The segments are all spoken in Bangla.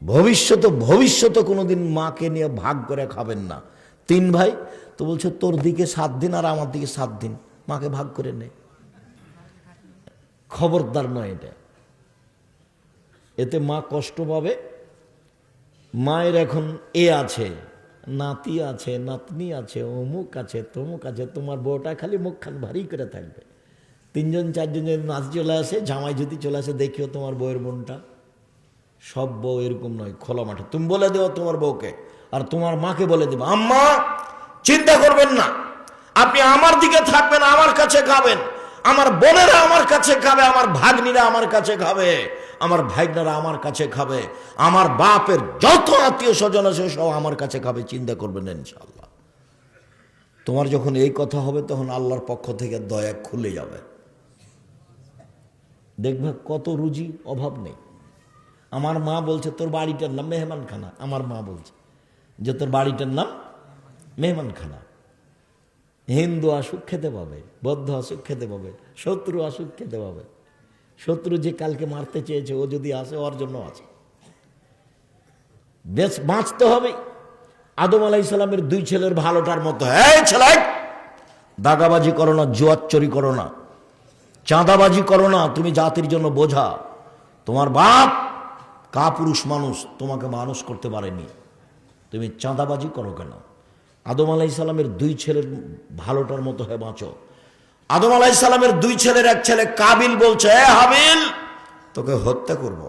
ভবিষ্যতে কোনোদিন মাকে নিয়ে ভাগ করে খাবেন না। 3 ভাই তো বলছে তোর দিকে 7 দিন আর আমার দিকে 7 দিন, মাকে ভাগ করে নে। খবরদার নয় এটা, এতে মা কষ্ট পাবে। মায়ের এখন আছে, নাতি আছে, নাতনি আছে, অমুক আছে, তমুক আছে, তোমার বউটা খালি মুখখান ভারী করে থাকবে। 3জন 4জন যদি নাতি চলে আসে, জামাই যদি চলে আসে, দেখিও তোমার বউয়ের মনটা। সব বউ এরকম নয়, খোলা মাঠে তুমি বলে দেও তোমার বউকে, আর তোমার মাকে বলে দেবে, আম্মা চিন্তা করবেন না, আপনি আমার দিকে থাকবেন, আমার কাছে খাবেন, আমার বোনেরা আমার কাছে খাবে, আমার ভাগ্নিরা আমার কাছে খাবে, আমার ভাইগনারা আমার কাছে খাবে, আমার বাপের যত আত্মীয় স্বজন আছে সব আমার কাছে খাবে, চিন্তা করবেন না ইনশাআল্লাহ। তোমার যখন এই কথা হবে তখন আল্লাহর পক্ষ থেকে দয়া খুলে যাবে, দেখবে কত রুজি, অভাব নেই। আমার মা বলছে তোর বাড়িটার নাম মেহমানখানা, আমার মা বলছে যে তোর বাড়িটার নাম মেহমানখানা। হিন্দু আসুক খেতে পাবে, বৌদ্ধ আসুক খেতে পাবে, শত্রু আসুক খেতে পাবে। শত্রু যে কালকে মারতে চেয়েছে ও যদি আসে, ওর জন্য আছে, বেশ বাঁচতে হবে। আদম আলাইহিস সালামের 2 ছেলের ভালোটার মতো, এই ছেলে দাগাবাজি করো না, জুয়াচ্চরি করো না, চাঁদাবাজি করো না, তুমি জাতির জন্য বোঝা। তোমার বাপ কাপুরুষ মানুষ, তোমাকে মানুষ করতে পারেনি, তুমি চাঁদাবাজি করো কেন? আদম আলাইহিস সালামের 2 ছেলের ভালোটার মতো হয়ে বাঁচো। আদম আলাইহিস সালামের 2 ছেলের এক ছেলে কাবিল বলছে, এ হাবিল তোকে হত্যা করব।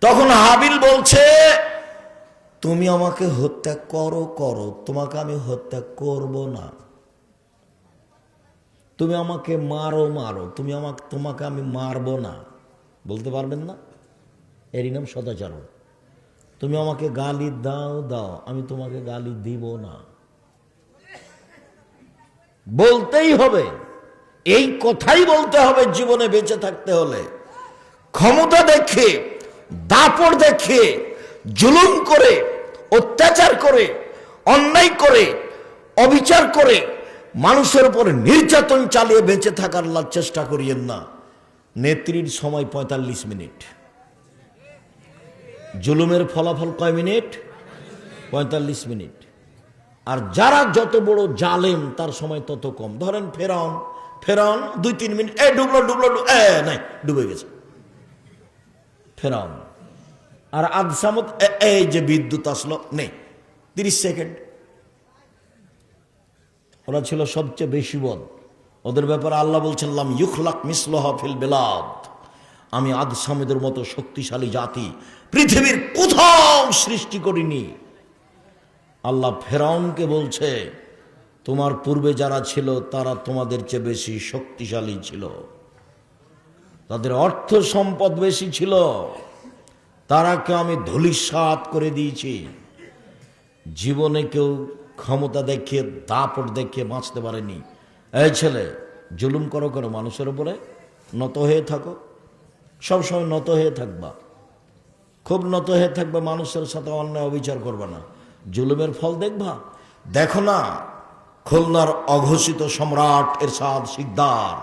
তখন হাবিল বলছে, তুমি আমাকে হত্যা করো, তোমাকে আমি হত্যা করব না। তুমি আমাকে মারো, তোমাকে আমি মারবো না, বলতে পারবেন না? এরই নাম সদাচরণ। তুমি আমাকে গালি দাও, আমি তোমাকে গালি দিব না। বলতেই হবে, এই কথাই বলতে হবে জীবনে বেঁচে থাকতে হলে। ক্ষমতা দেখে, দাপট দেখে, জুলুম করে, অত্যাচার করে, অন্যায় করে, অবিচার করে, মানুষের উপর নির্যাতন চালিয়ে বেঁচে থাকার চেষ্টা করিয়েন না। নেত্রীর সময় 45 মিনিট, জুলুমের ফলাফল কয় মিনিট? 45 মিনিট। আর যারা যত বড় জালেম তার সময় তত কম। ধরেন ফেরাউন 2-3 মিনিট, ডুবলো, নাই ডুবে গেছে ফেরাউন। আর আদসামত এই যে বিদ্যুৎ আসলো, নেই 30 সেকেন্ড। ওরা ছিল সবচেয়ে বেশি বদ। ওদের ব্যাপারে আল্লাহ বলছেন, লাম ইউখলাক মিসলুহা ফিল বিলাদ, আমি আদ সামেদের মতো শক্তিশালী জাতি পৃথিবীর কোথাও সৃষ্টি করিনি। আল্লাহ ফেরাউনকে বলছে, তোমার পূর্বে যারা ছিল তারা তোমাদের চেয়ে বেশি শক্তিশালী ছিল, তাদের অর্থ সম্পদ বেশি ছিল, তারাকে আমি ধূলিসাৎ করে দিয়েছি। জীবনে কেউ ক্ষমতা দেখিয়ে, দাপট দেখিয়ে বাঁচতে পারেনি। এই ছেলে, জুলুম করো কেন মানুষের উপরে? নত হয়ে থাকো, সবসময় নত হয়ে থাকবা, খুব নত হয়ে থাকবে, মানুষের সাথে অন্যায় অবিচার করবে না। জুলুমের ফল দেখবা। দেখো না, খুলনার অঘোষিত সম্রাট এরশাদ শিকদার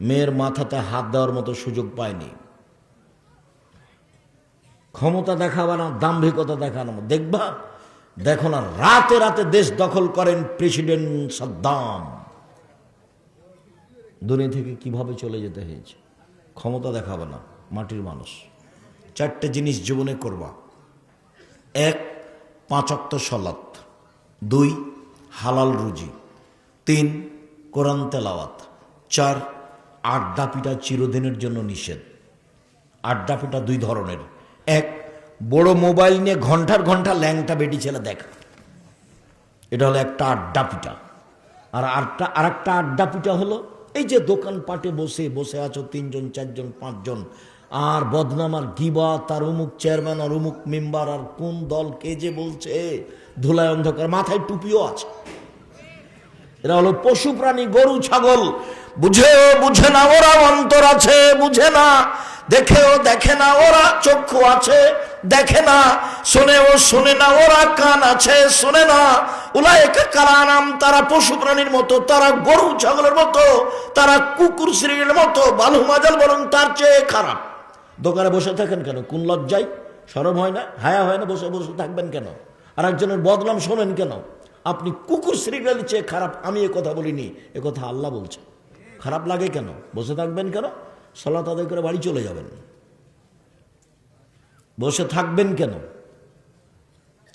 মেয়ের মাথাতে হাত দেওয়ার মতো সুযোগ পায়নি। ক্ষমতা দেখাবা না, দাম্ভিকতা দেখানো দেখবা। দেখো না, রাতে রাতে দেশ দখল করেন প্রেসিডেন্ট সাদ্দাম, দুনিয়া থেকে কিভাবে চলে যেতে হয়েছে। ক্ষমতা দেখাবে না, মাটির মানুষ। 4টে জিনিস জীবনে করবা। 1, 5 ওয়াক্ত সালাত, 2, হালাল রুজি, 3, কোরআন তেলাওয়াত, 4, আড্ডা পিটা চিরদিনের জন্য নিষেধ। আড্ডা পিটা 2 ধরনের। 1, বড় মোবাইল নিয়ে ঘন্টার ঘন্টা ল্যাংটা বেটি ছেলে দেখা, এটা হলো একটা আড্ডা পিটা। আর একটা আড্ডা পিটা হলো এই যে দোকানপাটে বসে বসে আছো 3 জন 4 জন 5 জন, আর বদনাম আর গিবত, তার অমুক চেয়ারম্যান আর অমুক মেম্বার, আর কোন দল কে যে বলছে, ধুলায় অন্ধকার, মাথায় টুপিও আছে। এরা হলো পশু প্রাণী, গরু ছাগল। বুঝে না ওরা অন্তর আছে, বুঝে না, দেখেও দেখে না ওরা চক্ষু আছে, দেখে না, শোনে না ওরা কান আছে, শোনে না। উলাইকা কালানাম, তারা পশু প্রাণীর মতো, তারা গরু ছাগলের মতো, তারা কুকুর শ্রেণীর মতো, বালু মাজাল বরং তার চেয়ে খারাপ। দোকানে বসে থাকেন কেন? কোন লজ্জায়? শরম হয় না, হায়া হয় না? বসে বসে থাকবেন কেন? আর একজনের বদনাম শোনেন কেন? আপনি কুকুর শ্রীগালের চেয়ে খারাপ, আমি এ কথা বলিনি, এ কথা আল্লাহ বলছে। খারাপ লাগে কেন? বসে থাকবেন কেন? সালাত আদায় করে বাড়ি চলে যাবেন। বসে থাকবেন কেন?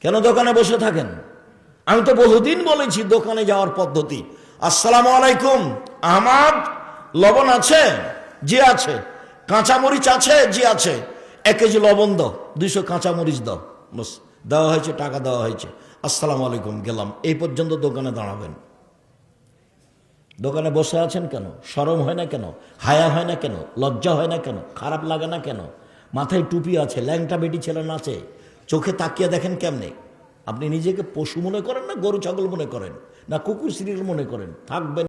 কেন দোকানে বসে থাকেন? আমি তো বহুদিন বলেছি দোকানে যাওয়ার পদ্ধতি। আসসালামু আলাইকুম, আহমদ, লবণ আছে? জি আছে। কাঁচামরিচ আছে? জি আছে। 1 কেজি লবণ দাও, 200 কাঁচামরিচ দাও। বস, দেওয়া হয়েছে, টাকা দেওয়া হয়েছে, আসসালামু আলাইকুম, গেলাম। এই পর্যন্ত দোকানে দাঁড়াবেন। দোকানে বসে আছেন কেন? শরম হয় না কেন? হায়া হয় না কেন? লজ্জা হয় না কেন? খারাপ লাগে না কেন? মাথায় টুপি আছে, ল্যাংটা বেটি ছেলে নাচে, চোখে তাকিয়ে দেখেন কেমনে? আপনি নিজেকে পশু মনে করেন না গরু ছাগল মনে করেন, না কুকুর শ্রীল মনে করেন? থাকবেন।